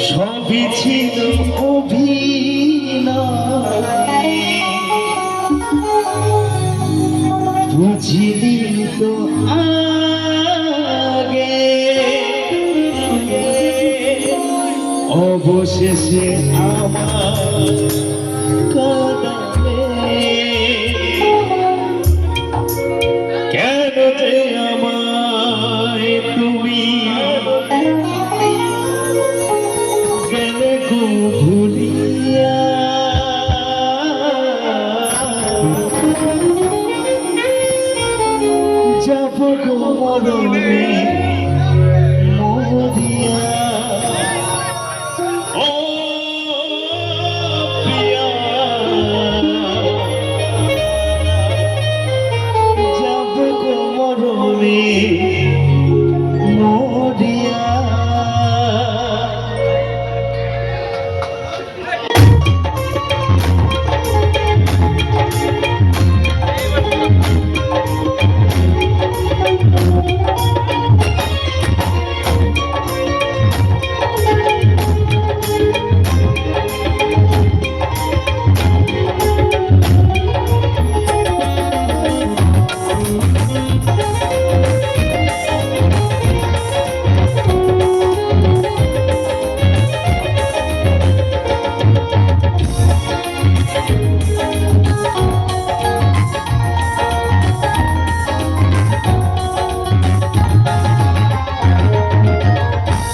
সবই ছিল অভিনয়, বুঝিনি তো আগে, অবশেষে আমার কাঁদালে কেন যে আমায় তুমি গেলে গো ভুলিয়া। যাব গো মরণে মরিয়া, ও প্রিয়া যাব গো মরণে মরিয়া।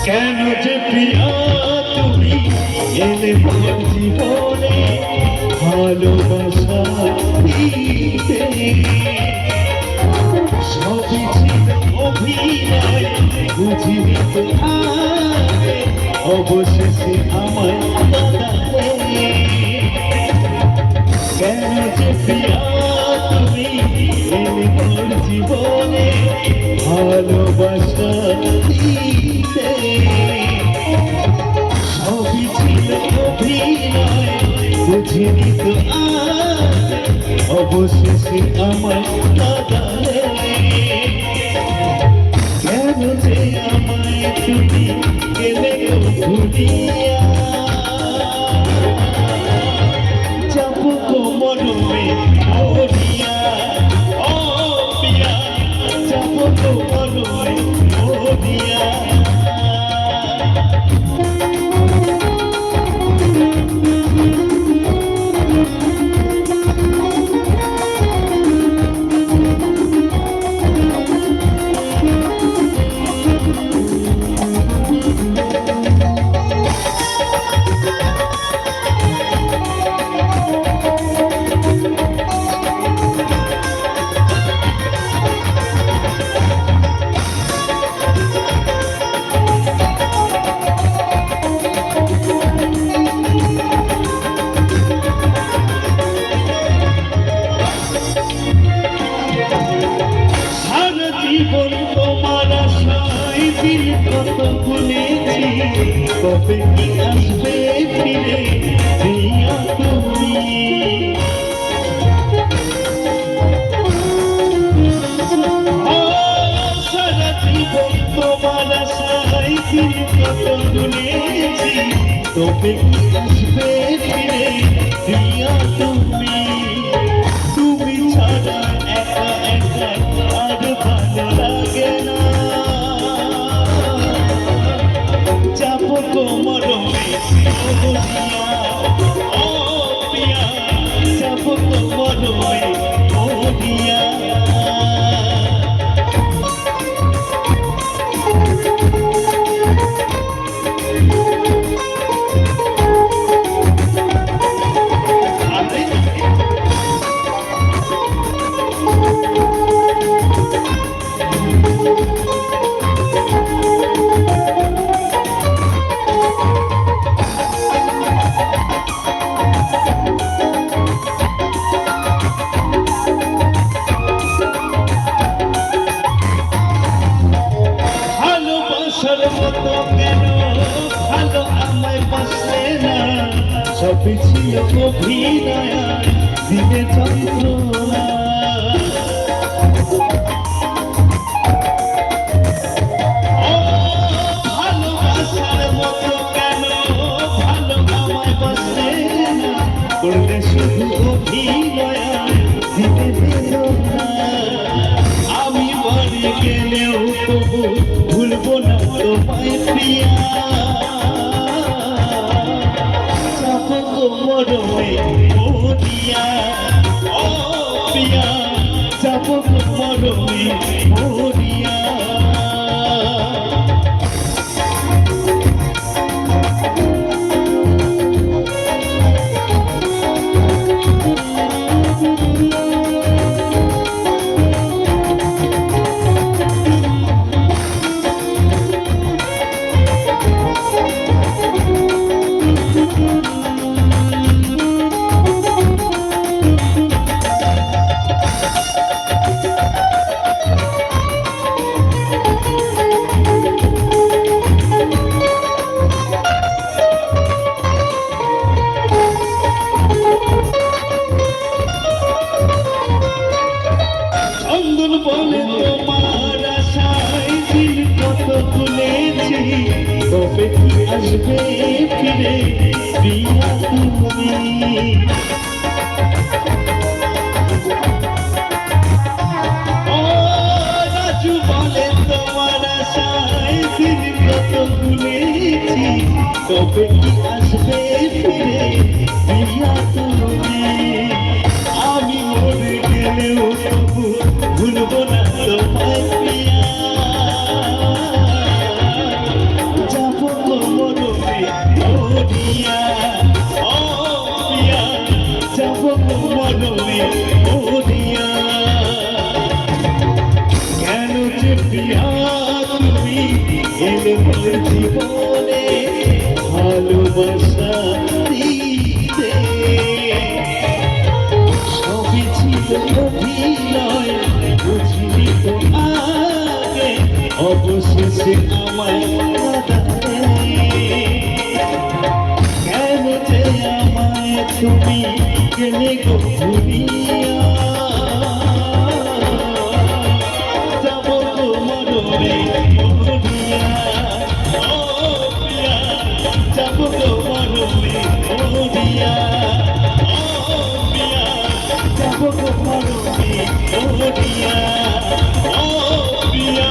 কেন যে প্রিয়া তুমি এলে মোর জীবনে ভালোবাসা দিতে, সবই ছিল অভিনয়, বুঝিনি তো আগে, অবশেষে আমায় কাঁদালে কেন যে প্রিয়া তুমি এলে মোর জীবনে ভালোবাসা দিতে, সবই ছিল অভিনয়, বুঝিনি তো আগে, অবশেষে আমায় কাঁদালে কেন যে আমায় তুমি গেলে গো ভুলিয়া। যাব গো মরণে মরিয়া, ও প্রিয়া যাব গো মরণে মরিয়া। জীবন তোমার আশায় দিল কত ভুলেছি, কবে কি আসবে ফিরে প্রিয়া তুমি। সারা জীবন তোমার আশায় দিল কত ভুলেছি, কবে কি আসবে ফিরে প্রিয়া তুমি। তুমি ছাড়া একা একা আর ভালো লাগে না, যাব গো মরণে মরিয়া, ও প্রিয়া যাব গো মরণে মরিয়া। সবই ছিল অভিনয়, দিনে যন্ত্রণা। ভালোবাসার মতো কেন শুধু অভিনয়া দিতে দিল না। আমি বাড়ি গেলেও তবু ভুলবো না তোমায় প্রিয়া। চাপো কোমরে মরিয়া, ও প্রিয়া, চাপো কোমরে মরিয়া। চন্দন বলে তোমার আশায় দিন কত ভুলেছি, তবে কি আসবে ফিরে প্রিয়া তুমি। ও রাজু বলে তোমার আশায় দিন কত ভুলেছি, তবে কি আসবে ফিরে প্রিয়া তুমি। আমি মরে গেলেও তবু ভুলবো না তোমায় প্রিয়া। যাবো কোমরে মরিয়া, ও প্রিয়া, যাবো কোমরে মরিয়া। কেন যে প্রিয়া তুমি এলে মোর জীবনে ভালোবাসা দিতে। সবই ছিল অভিনয়, বুঝিনি তো আগে, অবশেষে আমায় কাঁদালে। কেন যে আমায় তুমি গেলে গো ভুলিয়া। যাবো কোমরে মরিয়া, ও প্রিয়া, যাবো কোমরে মরিয়া। যাবো কোমরে মরিয়া, ও প্রিয়া,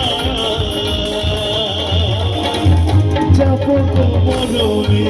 যাবো কোমরে